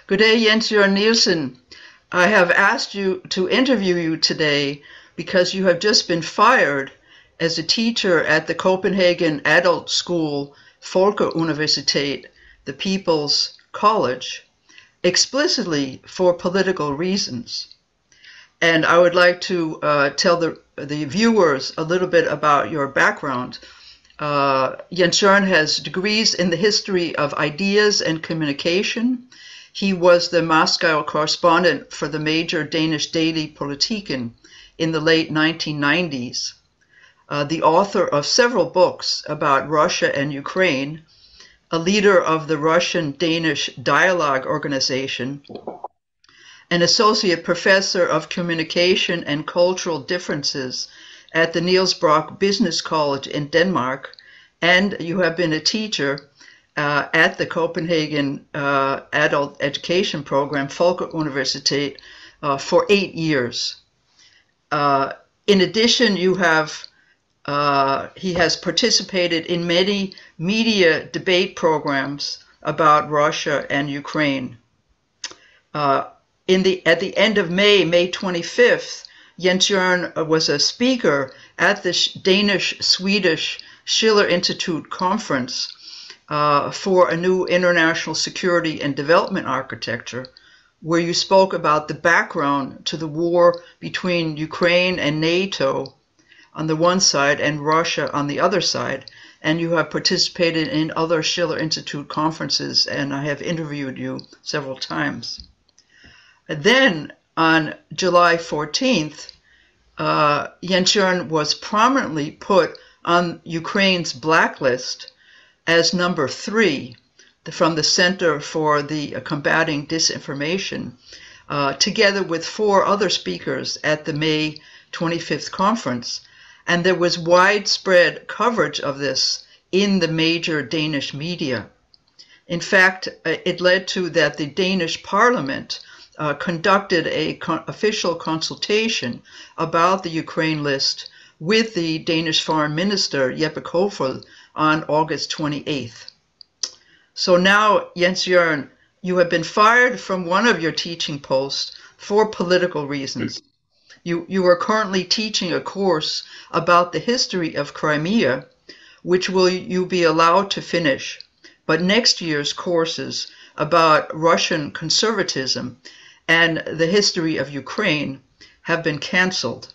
Good day, Jens Jørgen Nielsen. I have asked you to interview you today because you have just been fired as a teacher at the Copenhagen adult school Folkeuniversitetet, the People's College, explicitly for political reasons. And I would like to tell the viewers a little bit about your background. Jens Jørgen has degrees in the history of ideas and communication. He was the Moscow correspondent for the major Danish daily Politiken in the late 1990s, the author of several books about Russia and Ukraine, a leader of the Russian-Danish Dialogue Organization, an associate professor of communication and cultural differences at the Niels Brock Business College in Denmark, and you have been a teacher at the Copenhagen adult education program, Folkeuniversitetet, for 8 years. In addition, he has participated in many media debate programs about Russia and Ukraine. At the end of May 25th, Jens Jørgen was a speaker at the Danish-Swedish Schiller Instituts conference for a new international security and development architecture, where you spoke about the background to the war between Ukraine and NATO on the one side and Russia on the other side, and you have participated in other Schiller Institute conferences, and I have interviewed you several times. Then on July 14th, Jens Jørgen was prominently put on Ukraine's blacklist as number 3 from the Center for the Combating Disinformation, together with 4 other speakers at the May 25th conference. And there was widespread coverage of this in the major Danish media. In fact, it led to that the Danish parliament conducted an official consultation about the Ukraine list with the Danish Foreign Minister Jeppe Kofod on August 28th. So now, Jens Jørgen, you have been fired from one of your teaching posts for political reasons. You are currently teaching a course about the history of Crimea, which you be allowed to finish, but next year's courses about Russian conservatism and the history of Ukraine have been canceled.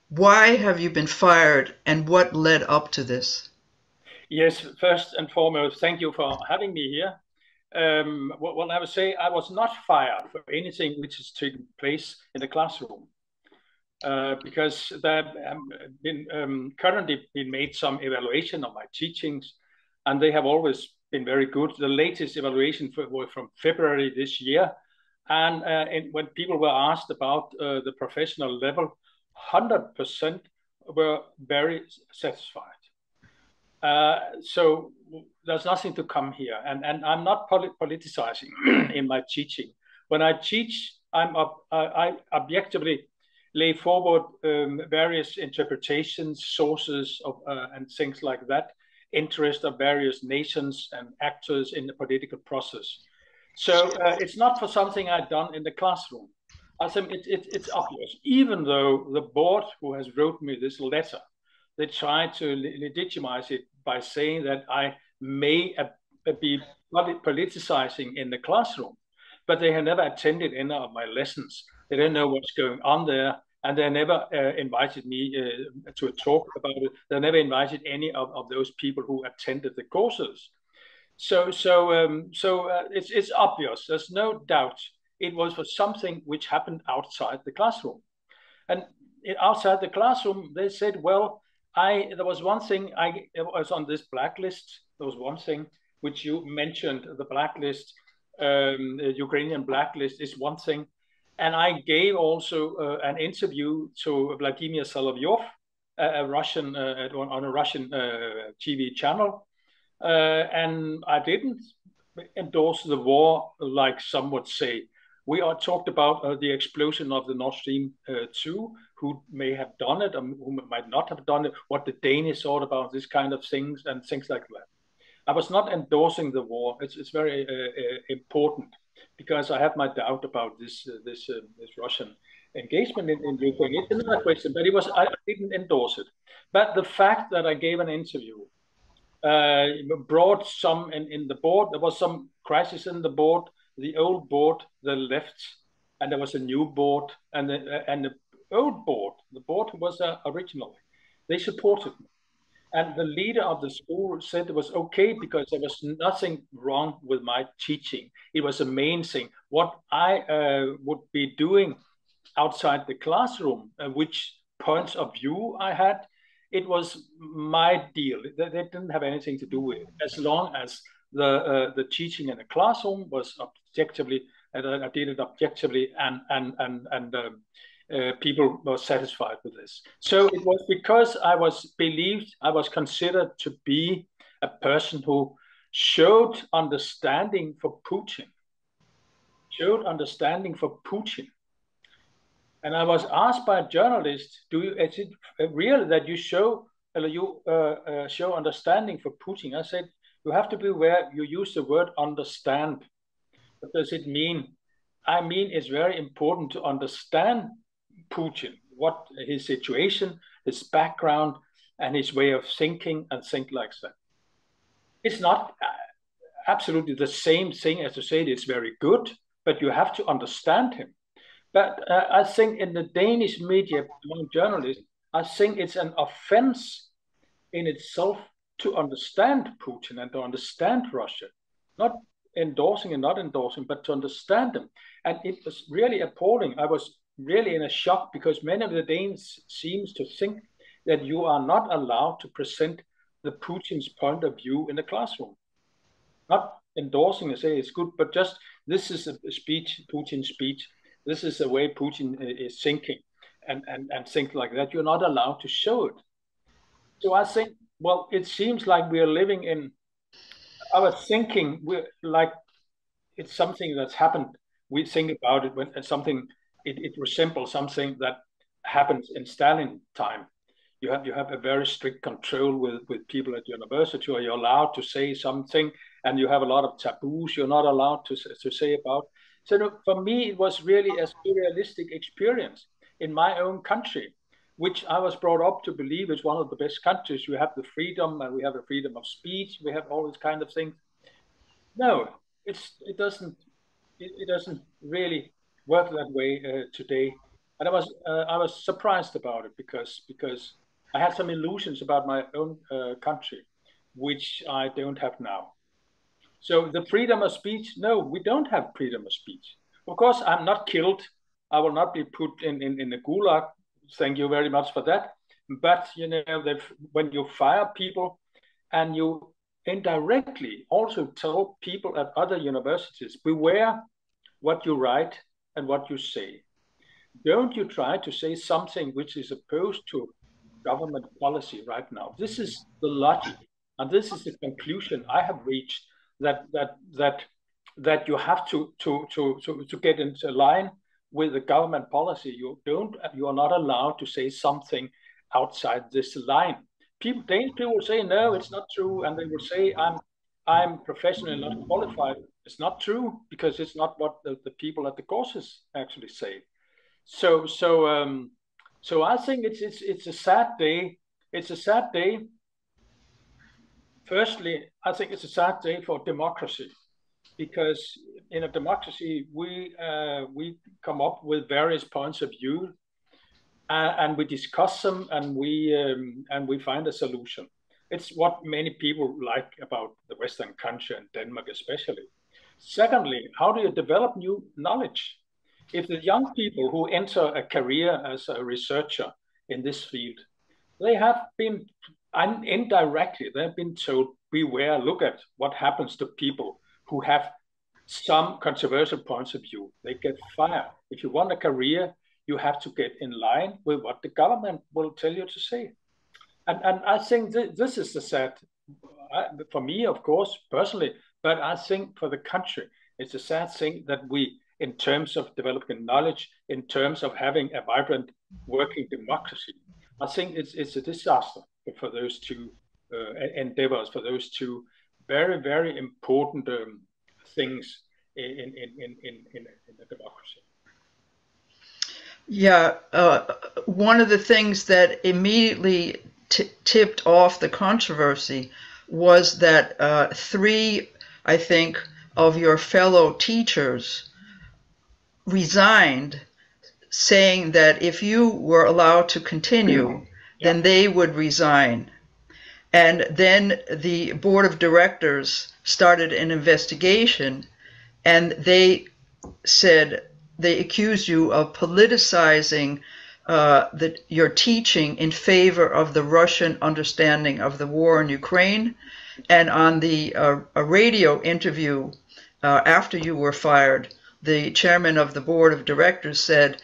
Why have you been fired, and what led up to this? Yes, first and foremost, thank you for having me here. Well, I would say I was not fired for anything which has taken place in the classroom, because there have currently been made some evaluation of my teachings, and they have always been very good. The latest evaluation was from February this year, and when people were asked about the professional level, 100% were very satisfied. So there's nothing to come here, and I'm not politicizing in my teaching. When I teach, I objectively lay forward various interpretations, sources of and things like that, interest of various nations and actors in the political process. So it's not for something I've done in the classroom. I think it's obvious, even though the board who has wrote me this letter, they try to legitimize it by saying that I may be politicizing in the classroom, but they have never attended any of my lessons. They don't know what's going on there, and they never invited me to a talk about it. They never invited any of those people who attended the courses. So it's obvious. There's no doubt it was for something which happened outside the classroom. And outside the classroom, they said, well, there was one thing, I was on this blacklist. There was one thing which you mentioned, the blacklist, the Ukrainian blacklist is one thing. And I gave also an interview to Vladimir Solovyov, a Russian, on a Russian TV channel. And I didn't endorse the war like some would say. We are talked about the explosion of the Nord Stream 2, who may have done it, who might not have done it, what the Danish thought about this kind of things and things like that. I was not endorsing the war. It's very important because I have my doubt about this Russian engagement in Ukraine. It's another question, but I didn't endorse it. But the fact that I gave an interview brought some in the board. There was some crisis in the board. The old board, they left, and there was a new board, and the old board, the board who was originally, they supported me. And the leader of the school said it was okay because there was nothing wrong with my teaching. It was amazing what I would be doing outside the classroom, which points of view I had. It was my deal. They didn't have anything to do with it, as long as the teaching in the classroom was objectively, I did it objectively, and people were satisfied with this. So it was because I was considered to be a person who showed understanding for Putin. And I was asked by a journalist, is it real that you show understanding for Putin? I said, you have to be aware you use the word understand. What does it mean? I mean, it's very important to understand Putin, what his situation, his background, and his way of thinking, and think like that. It's not absolutely the same thing as to say it's very good, but you have to understand him. But I think in the Danish media, among journalists, I think it's an offense in itself to understand Putin and to understand Russia, not endorsing and not endorsing, but to understand them. And it was really appalling. I was really in a shock because many of the Danes seems to think that you are not allowed to present the Putin's point of view in the classroom. Not endorsing and say it's good, but just this is a speech, Putin's speech. This is the way Putin is thinking, and think like that. You're not allowed to show it. So I think, well, it seems like we are living in our thinking. We're like it's something that's happened. We think about it when it's something. It resembles something that happens in Stalin time. You have a very strict control with people at university, or you're allowed to say something, and you have a lot of taboos you're not allowed to say about. So for me, it was really a surrealistic experience in my own country, which I was brought up to believe is one of the best countries. You have the freedom, and we have the freedom of speech. We have all these kind of things. No, it doesn't really work that way today. And I was surprised about it because I had some illusions about my own country, which I don't have now. So the freedom of speech, no, we don't have freedom of speech. Of course, I'm not killed. I will not be put in the gulag. Thank you very much for that. But, you know, that when you fire people and you indirectly also tell people at other universities, beware what you write and what you say. Don't you try to say something which is opposed to government policy right now. This is the logic, and this is the conclusion I have reached, that you have to get into line with the government policy. You are not allowed to say something outside this line. Danish people will say, no, it's not true, and they will say, I'm professionally not qualified. It's not true, because it's not what the people at the courses actually say. So I think it's a sad day. It's a sad day. Firstly, I think it's a sad day for democracy, because in a democracy we come up with various points of view, and we discuss them, and we find a solution. It's what many people like about the Western country, and Denmark especially. Secondly, how do you develop new knowledge? If the young people who enter a career as a researcher in this field, they have been indirectly, they've been told, beware, look at what happens to people who have some controversial points of view. They get fired. If you want a career, you have to get in line with what the government will tell you to say. And I think this is the sad, for me, of course, personally, but I think for the country, it's a sad thing that we, in terms of developing knowledge, in terms of having a vibrant working democracy, I think it's a disaster for those two endeavors, for those two very, very important things in a democracy. Yeah, one of the things that immediately tipped off the controversy was that 3, I think, of your fellow teachers resigned, saying that if you were allowed to continue, then they would resign. And then the board of directors started an investigation, and they accused you of politicizing your teaching in favor of the Russian understanding of the war in Ukraine. And on the a radio interview after you were fired, the chairman of the board of directors said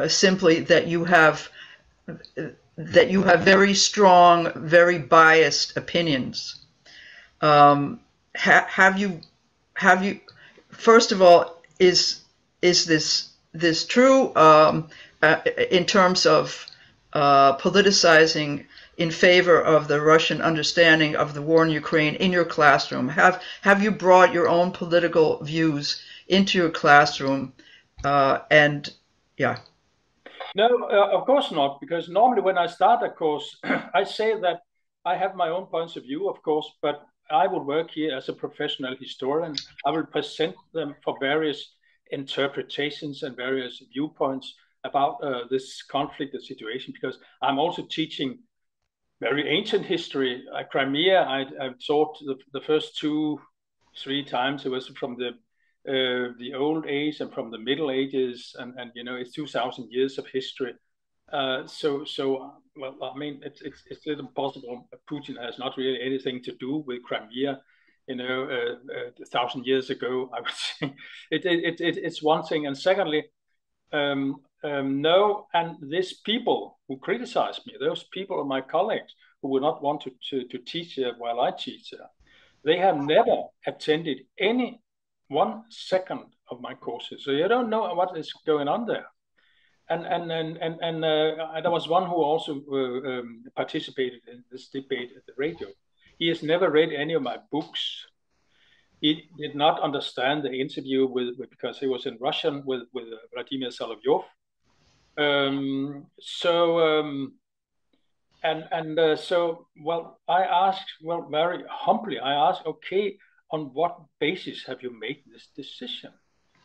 simply that you have very strong, very biased opinions. Have you? First of all, is this true in terms of politicizing in favor of the Russian understanding of the war in Ukraine in your classroom? Have you brought your own political views into your classroom? And yeah. No, of course not, because normally when I start a course, I say that I have my own points of view, of course, but I will work here as a professional historian. I will present them for various interpretations and various viewpoints about this conflict and situation, because I'm also teaching very ancient history. Crimea, I taught the first 2-3 times. It was from the old age and from the Middle Ages, and you know, it's 2,000 years of history. Well, I mean, it's impossible. Putin has not really anything to do with Crimea, you know, 1,000 years ago. I would say it's one thing, and secondly, no, and these people who criticize me, those people are my colleagues who would not want to teach while I teach, they have never attended any 1 second of my courses, so you don't know what is going on there. And there was one who also participated in this debate at the radio. He has never read any of my books. He did not understand the interview because he was in Russian with Vladimir Solovyov. So well, I asked, well, very humbly, I asked, okay, on what basis have you made this decision?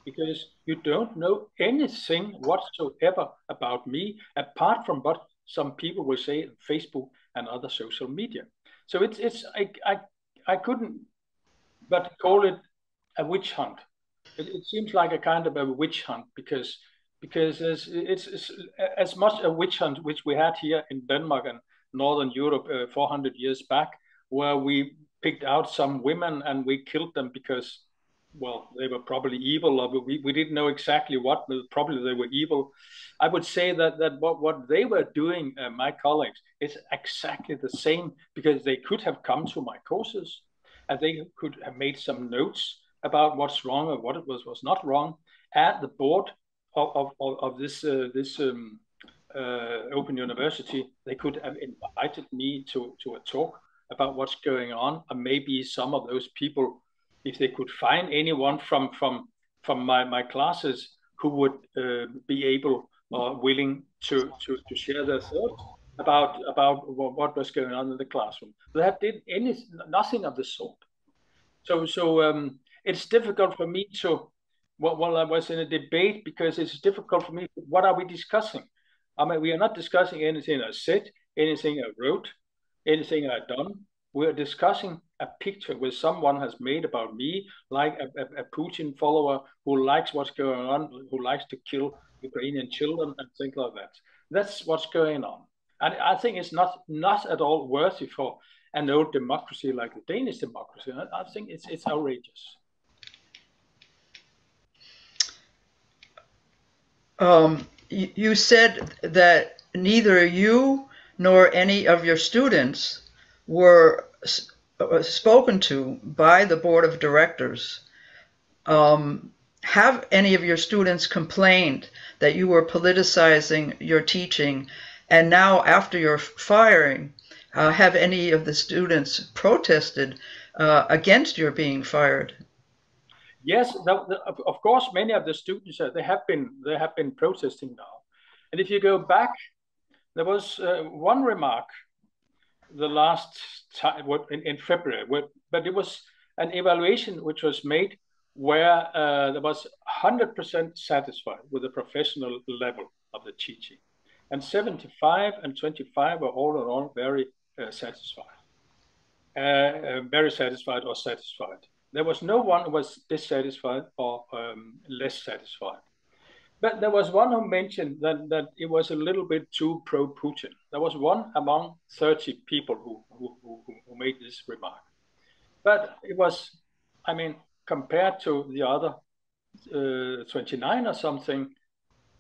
Because you don't know anything whatsoever about me, apart from what some people will say on Facebook and other social media. So I couldn't but call it a witch hunt. It seems like a kind of a witch hunt because it's as much a witch hunt which we had here in Denmark and Northern Europe 400 years back, where we picked out some women and we killed them because, well, they were probably evil, or we didn't know exactly what, but probably they were evil. I would say that what they were doing, my colleagues, is exactly the same, because they could have come to my courses and they could have made some notes about what's wrong or what was not wrong at the board of this Open University. They could have invited me to a talk about what's going on, and maybe some of those people, if they could find anyone from my classes who would be able or willing to share their thoughts about what was going on in the classroom. They did nothing of the sort. So it's difficult for me to, well, I was in a debate because it's difficult for me. What are we discussing? I mean, we are not discussing anything I said, anything I wrote, anything I've done. We're discussing a picture which someone has made about me, like a Putin follower who likes what's going on, who likes to kill Ukrainian children and things like that. That's what's going on. And I think it's not at all worthy for an old democracy like the Danish democracy. I think it's outrageous. You said that neither you nor any of your students were spoken to by the board of directors. Have any of your students complained that you were politicizing your teaching? And now, after your firing, have any of the students protested against your being fired? Yes, of course, many of the students they have been protesting now, and if you go back, there was one remark the last time in February, but it was an evaluation which was made where there was 100% satisfied with the professional level of the teaching, and 75 and 25 were all in all very satisfied, very satisfied or satisfied. There was no one who was dissatisfied or less satisfied. But there was one who mentioned that it was a little bit too pro-Putin. There was one among 30 people who made this remark. But it was, I mean, compared to the other 29 or something,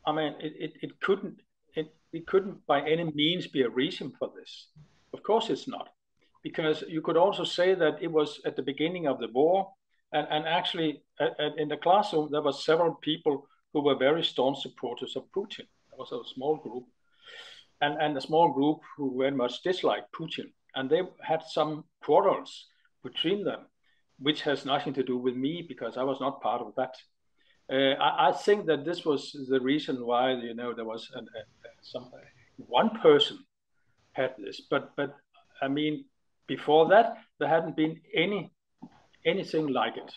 I mean, it couldn't by any means be a reason for this. Of course it's not. Because you could also say that it was at the beginning of the war, and actually in the classroom there were several people who were very staunch supporters of Putin. There was a small group, and a small group who very much disliked Putin, and they had some quarrels between them, which has nothing to do with me because I was not part of that. I think that this was the reason why there was one person had this, but I mean. Before that, there hadn't been anything like it,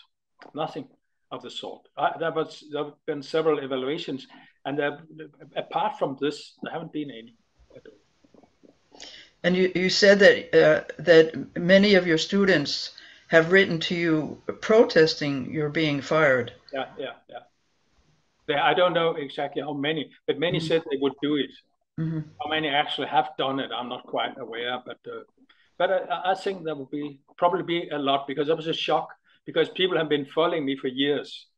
nothing of the sort. There have been several evaluations, and apart from this, there haven't been any at all. And you said that that many of your students have written to you protesting your being fired. Yeah. I don't know exactly how many, but many said they would do it. Mm-hmm. How many actually have done it, I'm not quite aware, but I think there will probably be a lot, because there was a shock, because people have been following me for years.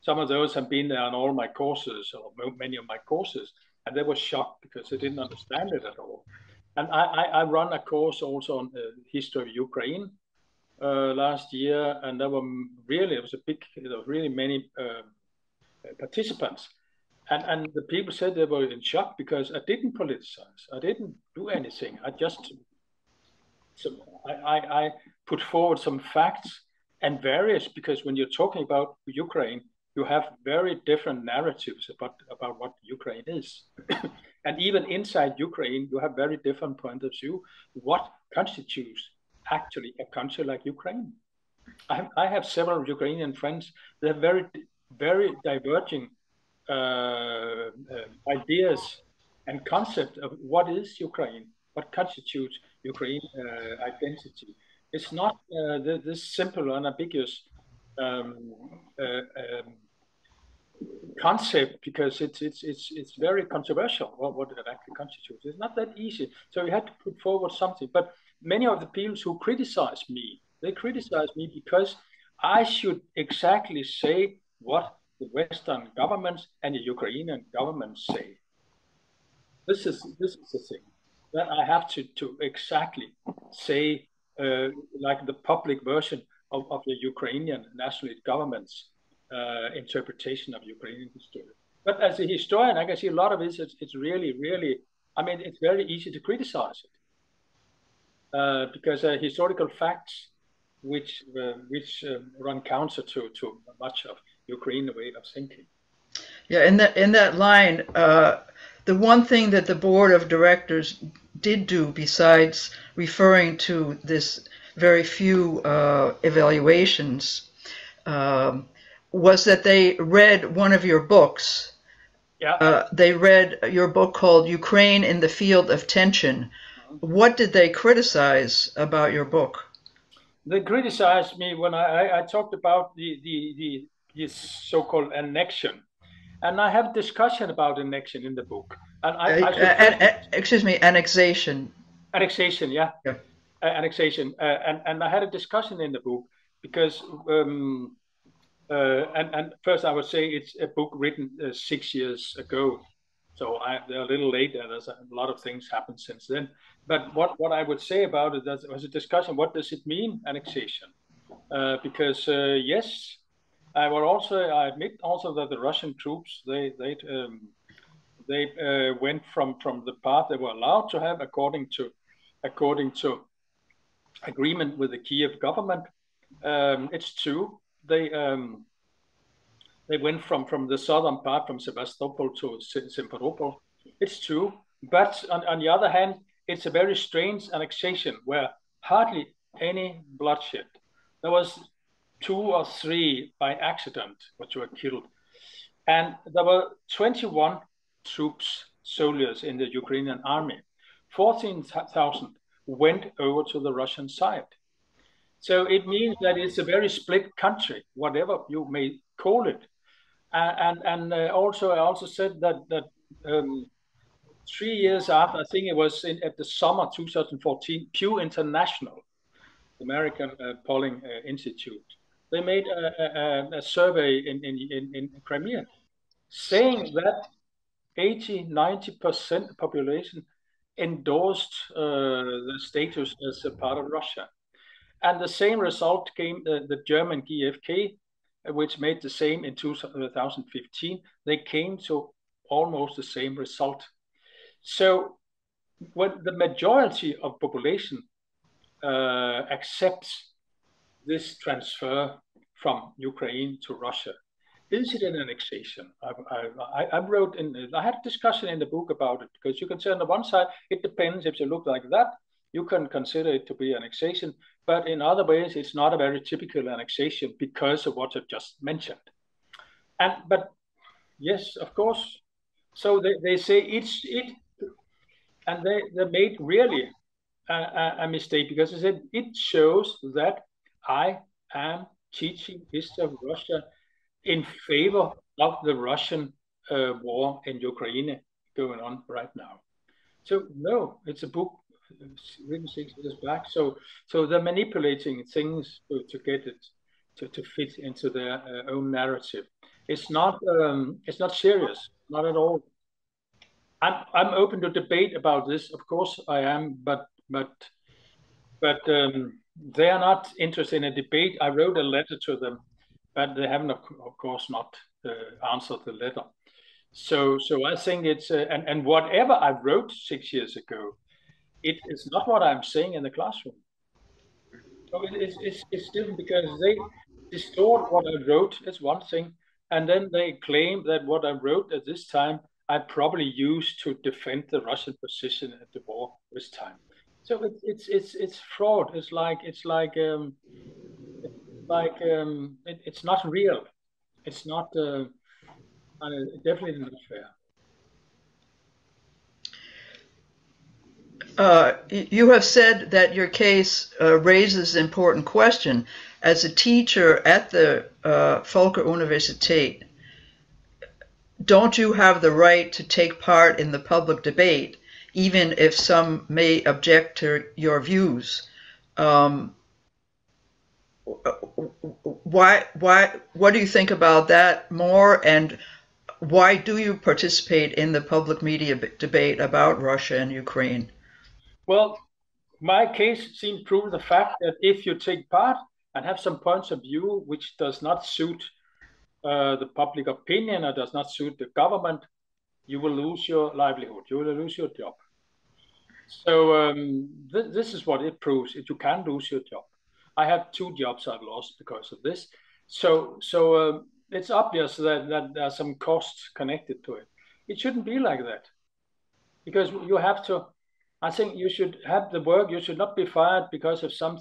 Some of those have been there on all my courses, or many of my courses, and they were shocked because they didn't understand it at all. And I run a course also on the history of Ukraine last year, and there were really many participants. And the people said they were in shock because I didn't politicize. I didn't do anything. I put forward some facts and various, because when you're talking about Ukraine, you have very different narratives about what Ukraine is. And even inside Ukraine, you have very different point of view. What constitutes actually a country like Ukraine? I have several Ukrainian friends that have very, very diverging ideas and concept of what is Ukraine, what constitutes Ukraine identity. It's not this simple, unambiguous concept, because it's very controversial what it actually constitutes. It's not that easy. So you had to put forward something. But many of the people who criticize me, they criticize me because I should exactly say what the Western governments and the Ukrainian government say. This is the thing that I have to exactly say, like the public version of the Ukrainian nationalist government's interpretation of Ukrainian history. But as a historian, I can see a lot of it. It's really, I mean, it's very easy to criticize it because historical facts which run counter to much of Ukrainian way of thinking. Yeah, in that line, the one thing that the board of directors did do, besides referring to this very few evaluations, was that they read one of your books. Yeah. They read your book called Ukraine in the Field of Tension. What did they criticize about your book? They criticized me when I talked about the so-called annexion. And I have discussion about annexion in the book. And excuse me, annexation. Annexation, yeah. Annexation. And I had a discussion in the book because, and first I would say it's a book written 6 years ago. So they're a little late, and there's a lot of things happened since then. But what I would say about it, there was a discussion, what does it mean, annexation? Because yes, I admit also that the Russian troops, they went from the path they were allowed to have according to agreement with the Kiev government. It's true. They went from the southern part, from Sevastopol to Simferopol. It's true. But on the other hand, it's a very strange annexation where hardly any bloodshed. There was 2 or 3 by accident, which were killed. And there were 21 troops, soldiers in the Ukrainian army. 14,000 went over to the Russian side. So it means that it's a very split country, whatever you may call it. And also, I also said that 3 years after, I think it was at the summer 2014, Pew International, American polling institute, they made a survey in Crimea saying that 80–90% of the population endorsed the status as a part of Russia. And the same result came the German GfK, which made the same in 2015. They came to almost the same result. So when the majority of population accepts this transfer from Ukraine to Russia, is it an annexation? I wrote I had a discussion in the book about it, because you can say on the one side, it depends. If you look like that, you can consider it to be annexation, but in other ways, it's not a very typical annexation because of what I've just mentioned. But yes, of course. So they say and they made really a mistake, because they said it shows that I am teaching history of Russia in favor of the Russian war in Ukraine going on right now. So no, it's a book written 6 years back. So they're manipulating things to get it to fit into their own narrative. It's not serious, not at all. I'm open to debate about this. Of course I am, but they are not interested in a debate. I wrote a letter to them, but they haven't, of course, not answered the letter. So I think it's and whatever I wrote 6 years ago, it is not what I'm saying in the classroom. So it's different, because they distort what I wrote. It's one thing, and then they claim that what I wrote at this time I probably used to defend the Russian position at the war this time. So it's fraud. It's not real. It's not definitely not fair. You have said that your case raises an important question. As a teacher at the Folkeuniversitetet, don't you have the right to take part in the public debate, even if some may object to your views? What do you think about that more, and why do you participate in the public media debate about Russia and Ukraine? Well, my case seems to prove the fact that if you take part and have some points of view which does not suit the public opinion or does not suit the government, you will lose your livelihood. You will lose your job. So this is what it proves. You can lose your job. I have 2 jobs I've lost because of this. So it's obvious that there are some costs connected to it. It shouldn't be like that, because you have to. I think you should have the work. You should not be fired because of some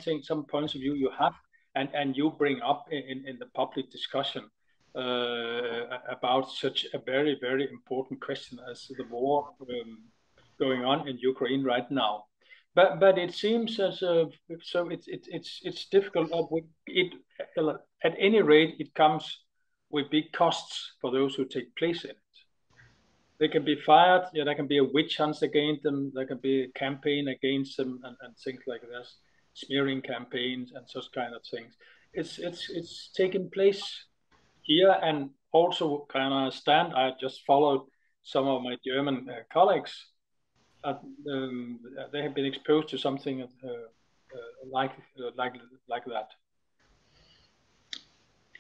points of view you have, and you bring up in the public discussion about such a very, very important question as the war going on in Ukraine right now. But it seems as so it's difficult. At any rate, it comes with big costs for those who take place in it. They can be fired. Yeah, there can be a witch hunt against them. There can be a campaign against them and things like this, smearing campaigns and such kind of things. It's taking place here, and also kind of stand. I just followed some of my German colleagues. They have been exposed to something like that.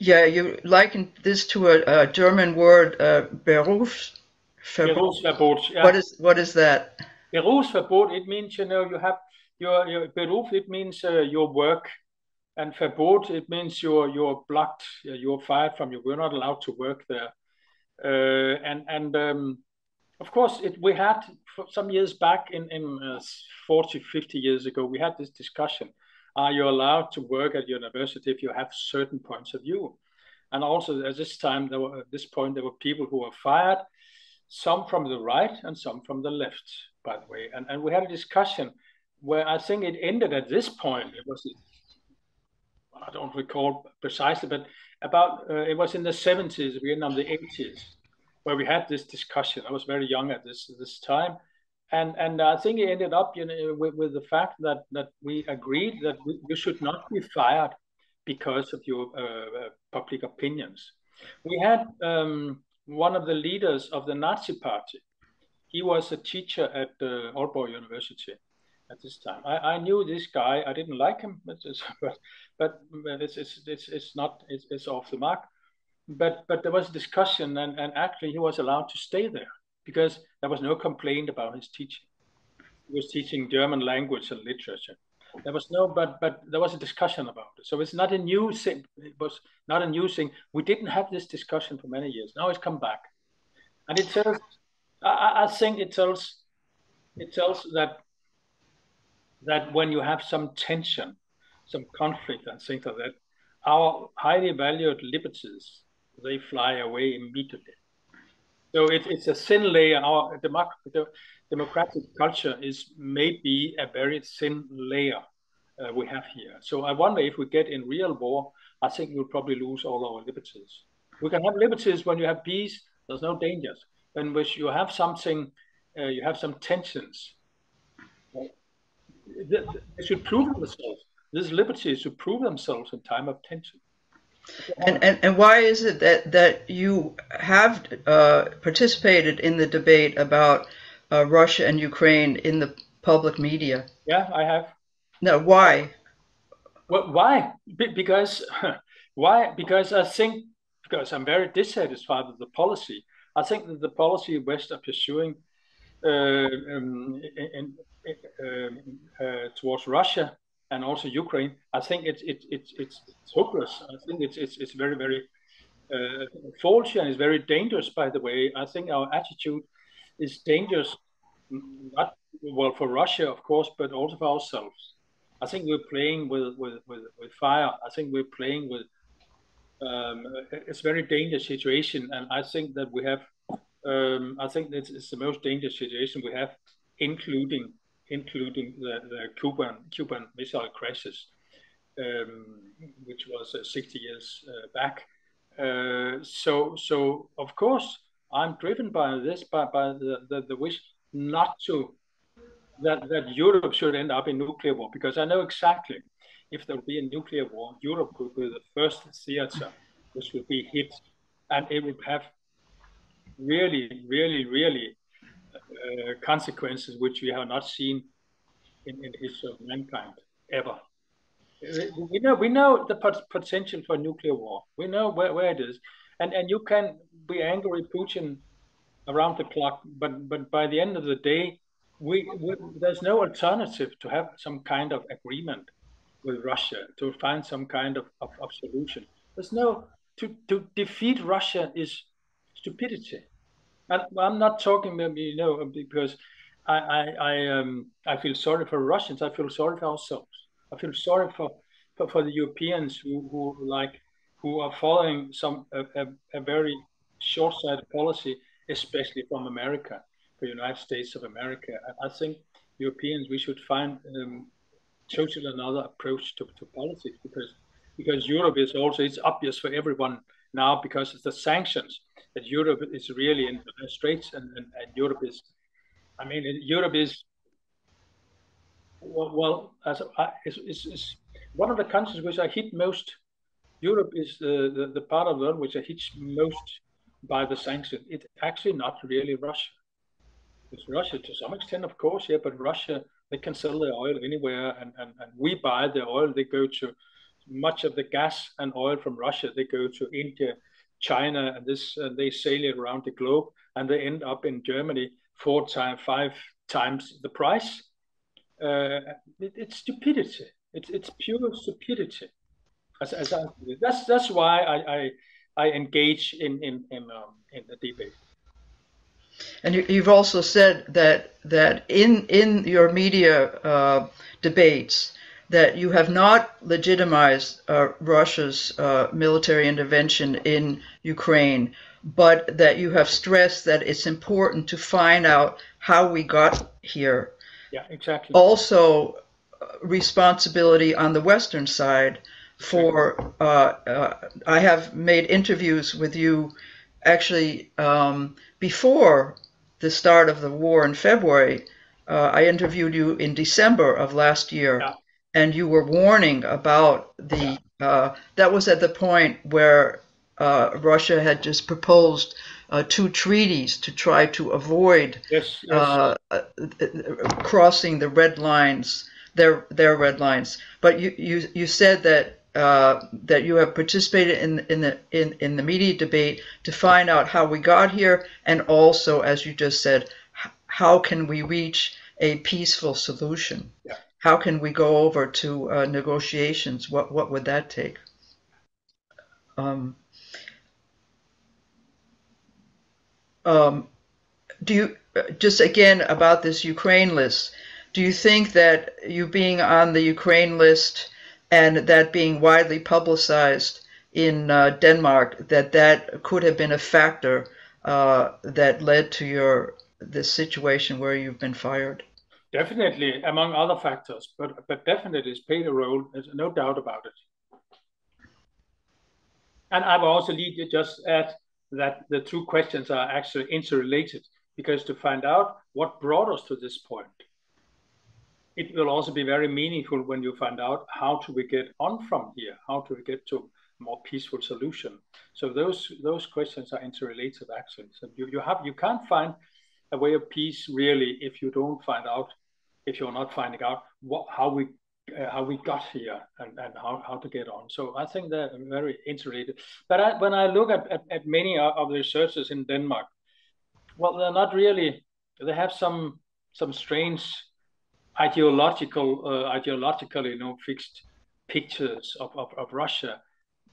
Yeah, you liken this to a German word, Berufsverbot. Yeah. What is that? Berufsverbot, it means, you have your Beruf, it means your work. And verbot, it means you're blocked, you're fired from, you're not allowed to work there. Of course, we had some years back, in 40, 50 years ago, we had this discussion. Are you allowed to work at university if you have certain points of view? And also at this time, at this point, there were people who were fired, some from the right and some from the left, by the way. And we had a discussion where I think it ended at this point. It was, I don't recall precisely, but about, it was in the 70s, beginning of the 80s, where we had this discussion. I was very young at this time. And I think it ended up, with the fact that we agreed that you should not be fired because of your public opinions. We had one of the leaders of the Nazi party. He was a teacher at Aalborg University at this time. I knew this guy. I didn't like him, but it's off the mark. But there was a discussion, and actually he was allowed to stay there because there was no complaint about his teaching. He was teaching German language and literature. There was no, but there was a discussion about it. So it's not a new thing. It was not a new thing. We didn't have this discussion for many years. Now it's come back, and it tells. I think it tells that when you have some tension, some conflict, and things like that, our highly valued liberties, they fly away immediately. So it's a thin layer. Our democratic culture is maybe a very thin layer we have here. So I wonder if we get in real war, I think we'll probably lose all our liberties. We can have liberties when you have peace. There's no dangers. When you have something, you have some tensions. They should prove themselves. These liberties should prove themselves in time of tension. And why is it that you have participated in the debate about Russia and Ukraine in the public media? Yeah, I have. No, why? Well, why? Because why? Because I think, because I'm very dissatisfied with the policy. I think that the policy West are pursuing towards Russia and also Ukraine, I think it's hopeless. I think it's very, very faulty, and it's very dangerous, by the way. I think our attitude is dangerous, not well for Russia, of course, but also for ourselves. I think we're playing with fire. I think we're playing with it's a very dangerous situation, and I think that we have. I think it's the most dangerous situation we have, including the Cuban Missile Crisis, which was 60 years back. So of course I'm driven by this, by the wish not to that Europe should end up in nuclear war, because I know exactly if there will be a nuclear war, Europe could be the first theater which will be hit, and it would have really consequences which we have not seen in the history of mankind ever. We know the potential for nuclear war. We know where it is, and you can be angry at Putin around the clock, but by the end of the day, there's no alternative to have some kind of agreement with Russia, to find some kind of solution. There's no to defeat Russia is stupidity. And I'm not talking, because I feel sorry for Russians. I feel sorry for ourselves. I feel sorry for the Europeans who are following a very short-sighted policy, especially from America, the United States of America. I think Europeans, we should find totally another approach to politics, because Europe is also, it's obvious for everyone now, because it's the sanctions, that Europe is really in straits, and Europe is, Europe is, is one of the countries which are hit most. Europe is the part of the world which are hit most by the sanctions. It's actually not really Russia. It's Russia to some extent, of course, yeah, but Russia, they can sell their oil anywhere, and we buy the oil. They go to much of the gas and oil from Russia. They go to India, China, and they sail it around the globe, and they end up in Germany 5 times the price. It's stupidity. It's pure stupidity. That's why I engage in the debate. And you've also said that in your media debates that you have not legitimized Russia's military intervention in Ukraine, but that you have stressed that it's important to find out how we got here. Yeah, exactly. Also, responsibility on the Western side for, I have made interviews with you actually before the start of the war in February. I interviewed you in December of last year. Yeah. And you were warning about the, that was at the point where Russia had just proposed 2 treaties to try to avoid crossing the red lines, their red lines. But you said that that you have participated in the media debate to find out how we got here, and also, as you just said, how can we reach a peaceful solution? Yeah. How can we go over to negotiations? What would that take? Do you, just again about this Ukraine list, do you think that you being on the Ukraine list and that being widely publicized in Denmark, that could have been a factor that led to this situation where you've been fired? Definitely, among other factors, but definitely it's played a role. There's no doubt about it. And I will also just add that the 2 questions are actually interrelated, because to find out what brought us to this point, it will also be very meaningful when you find out how do we get on from here, how do we get to a more peaceful solution. So those questions are interrelated actually. So you can't find a way of peace really if you don't find out, if you're not finding out how we got here and how to get on. So I think they're very interrelated. But when I look at many of the researchers in Denmark, well, they're not really. They have some strange ideologically, fixed pictures of Russia.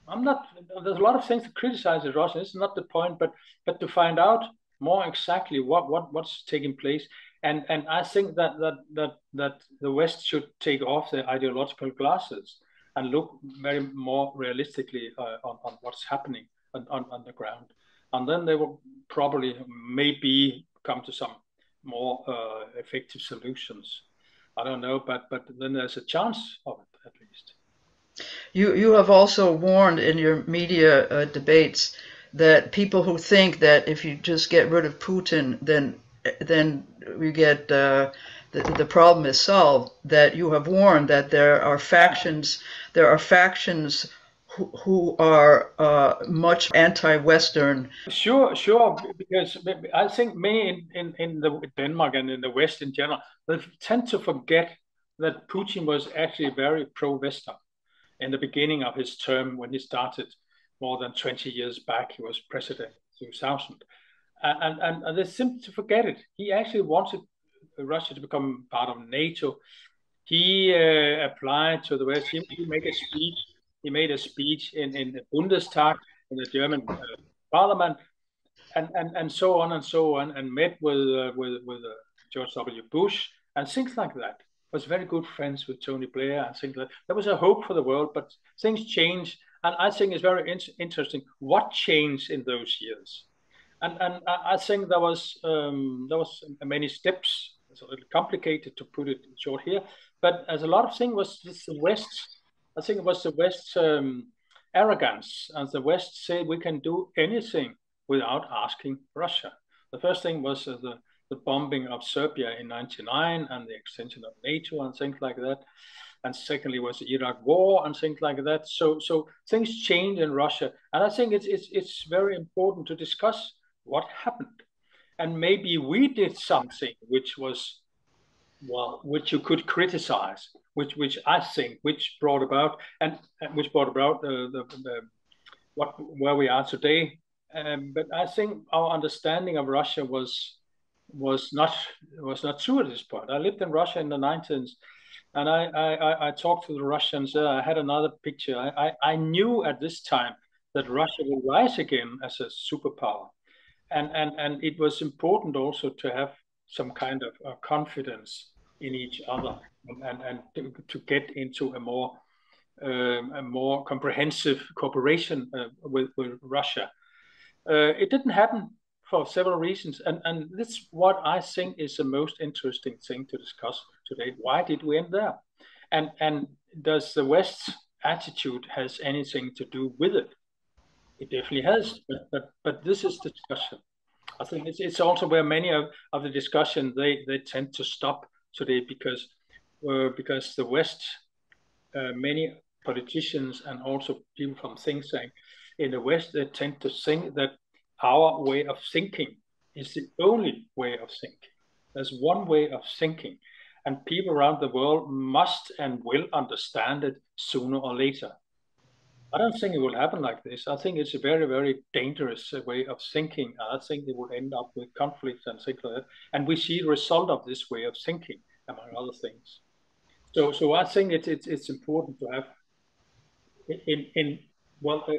There's a lot of things to criticize in Russia. This is not the point, but to find out more exactly what's taking place. And I think that the West should take off their ideological glasses and look very more realistically on what's happening on the ground. And then they will probably maybe come to some more effective solutions. I don't know, but then there's a chance of it at least. You have also warned in your media debates that people who think that if you just get rid of Putin, then we get the problem is solved. That you have warned that there are factions who are much anti-Western. Sure, because I think many in Denmark and in the West in general, they tend to forget that Putin was actually very pro-Western in the beginning of his term when he started more than 20 years back. He was president in 2000. And they seem to forget it. He actually wanted Russia to become part of NATO. He applied to the West. He made a speech. He made a speech in the Bundestag, in the German parliament, and so on and so on, and met with George W. Bush and things like that. Was very good friends with Tony Blair and things like that. There was a hope for the world, but things changed, and I think it's very interesting what changed in those years. And I think there was many steps. It's a little complicated to put it short here, but as a lot of things was this the West. I think it was the West's arrogance, and the West said we can do anything without asking Russia. The first thing was the bombing of Serbia in '99 and the extension of NATO and things like that. And secondly was the Iraq war and things like that. So things changed in Russia, and I think it's very important to discuss what happened. And maybe we did something which was, well, which you could criticize, which I think brought about where we are today. But I think our understanding of Russia was not true at this point. I lived in Russia in the 90s, And I talked to the Russians. I had another picture. I knew at this time that Russia will rise again as a superpower. And it was important also to have some kind of confidence in each other and to get into a more comprehensive cooperation with Russia. It didn't happen for several reasons, and this is what I think is the most interesting thing to discuss today. Why did we end there? And does the West's attitude has anything to do with it? It definitely has, but this is the discussion. I think it's also where many of the discussion they tend to stop today because the West, many politicians and also people from think tank in the West, they tend to think that our way of thinking is the only way of thinking. There's one way of thinking, and people around the world must and will understand it sooner or later. I don't think it will happen like this. I think it's a very, very dangerous way of thinking. I think it will end up with conflicts and things like that. And we see the result of this way of thinking, among other things. So I think it's important to have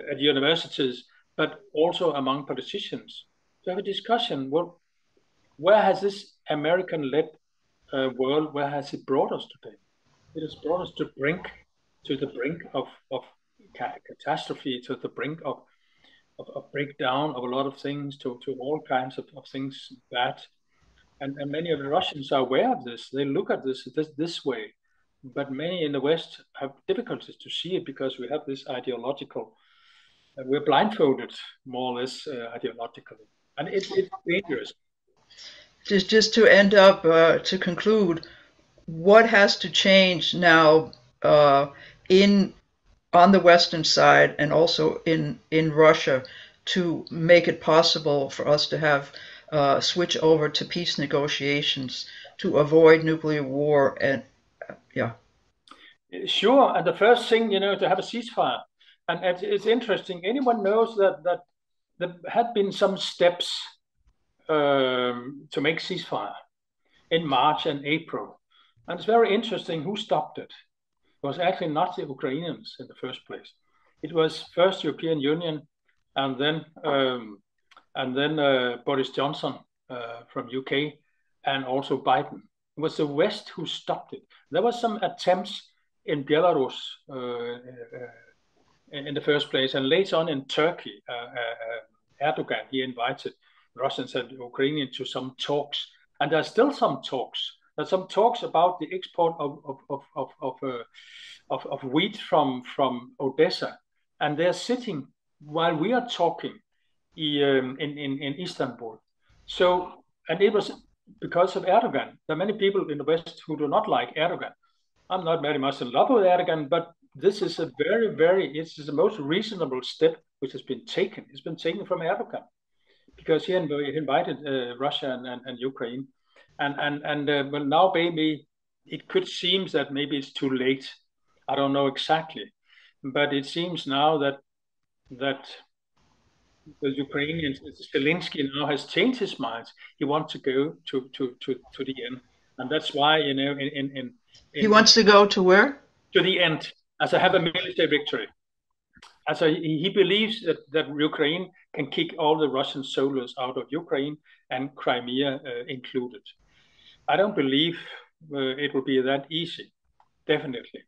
at universities, but also among politicians, to have a discussion. Well, where has this American-led world, where has it brought us today? It has brought us to the brink of catastrophe, to the brink of breakdown of a lot of things, to all kinds of things bad. And many of the Russians are aware of this. They look at this way. But many in the West have difficulties to see it because we have this ideological, we're blindfolded more or less ideologically. And it's dangerous. Just to end up, to conclude, what has to change now on the Western side and also in Russia to make it possible for us to have switch over to peace negotiations to avoid nuclear war? And yeah. Sure. And the first thing, to have a ceasefire. And it's interesting. Anyone knows that there had been some steps to make ceasefire in March and April. And it's very interesting who stopped it. It was actually not the Ukrainians in the first place. It was first European Union and then Boris Johnson from UK and also Biden. It was the West who stopped it. There was some attempts in Belarus in the first place, and later on in Turkey, Erdogan, he invited Russians and Ukrainians to some talks, and there are still some talks. There's some talks about the export of wheat from Odessa, and they're sitting while we are talking in Istanbul. So, and it was because of Erdogan. There are many people in the West who do not like Erdogan. I'm not very much in love with Erdogan, but this is a it's the most reasonable step which has been taken. It's been taken from Erdogan because he invited Russia and Ukraine. Well, now maybe it could seem that maybe it's too late. I don't know exactly, but it seems now that the Ukrainian Zelensky now has changed his mind. He wants to go to the end, and that's why he wants to go to where? To the end, as I have a military victory. As he believes that Ukraine can kick all the Russian soldiers out of Ukraine and Crimea included. I don't believe it will be that easy, definitely.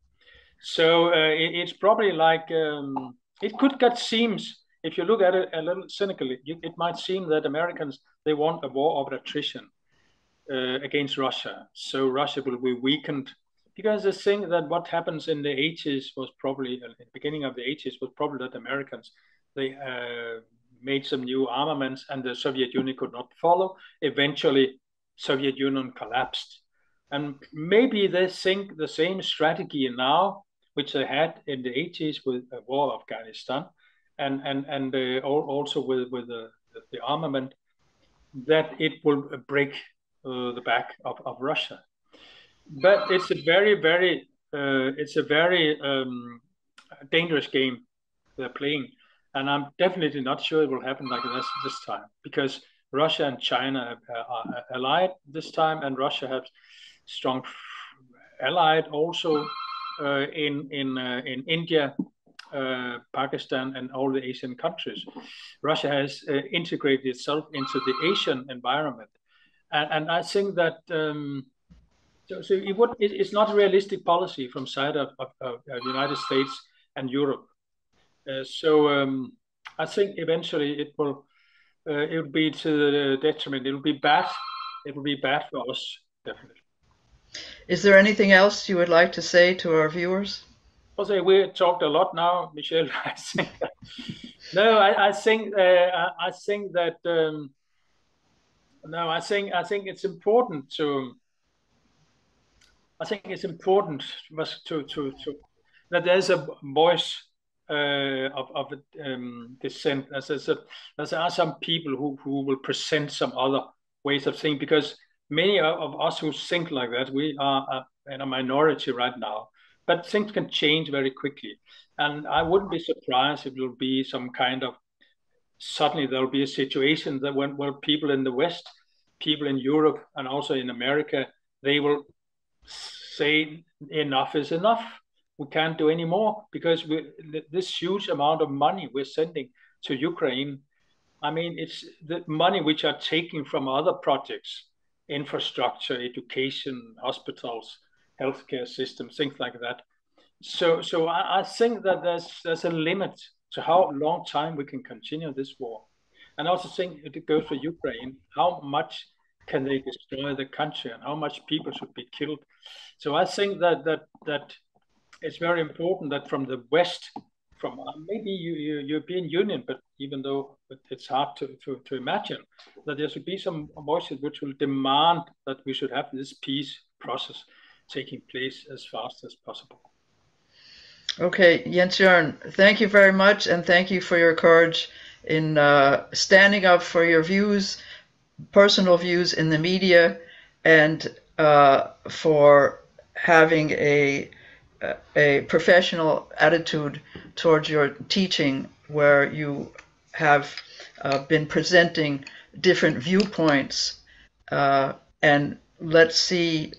So it's probably like it could get seems. If you look at it a little cynically, it might seem that Americans, they want a war of attrition against Russia. So Russia will be weakened because they think that what happens in the 80s was probably, in the beginning of the 80s, was probably that Americans, they made some new armaments and the Soviet Union could not follow. Eventually, Soviet Union collapsed. And maybe they think the same strategy now, which they had in the 80s with the war of Afghanistan, and also with the armament, that it will break the back of Russia. But it's a very dangerous game they're playing, and I'm definitely not sure it will happen like this time, because Russia and China are allied this time, and Russia has strong allied also in India, Pakistan, and all the Asian countries. Russia has integrated itself into the Asian environment, and I think that it's not a realistic policy from side of the United States and Europe. I think eventually it will be to the detriment. It will be bad. It will be bad for us, definitely. Is there anything else you would like to say to our viewers? I'll say we talked a lot now, Michelle. I think it's important to. I think it's important to that there's a voice of dissent. There are some people who will present some other ways of thinking, because many of us who think like that, we are in a minority right now. But things can change very quickly, and I wouldn't be surprised if there will be some kind of suddenly there will be a situation that when people in the West, people in Europe, and also in America, they will say enough is enough. We can't do any more, because this huge amount of money we're sending to Ukraine. I mean, it's the money which are taken from other projects, infrastructure, education, hospitals, healthcare systems, things like that. So I think that there's a limit to how long time we can continue this war. And I also think it goes for Ukraine, how much can they destroy the country and how much people should be killed. So I think that it's very important that from the West, from maybe European Union, but even though it's hard to imagine, that there should be some voices which will demand that we should have this peace process taking place as fast as possible. Okay, Jens Jørgen, thank you very much, and thank you for your courage in standing up for your views, personal views in the media, and for having a professional attitude towards your teaching, where you have been presenting different viewpoints, and let's see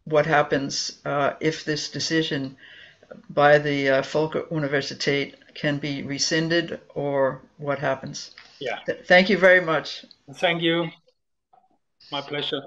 what happens if this decision by the Folkeuniversitetet can be rescinded, or what happens. Yeah. Thank you very much. Thank you. My pleasure.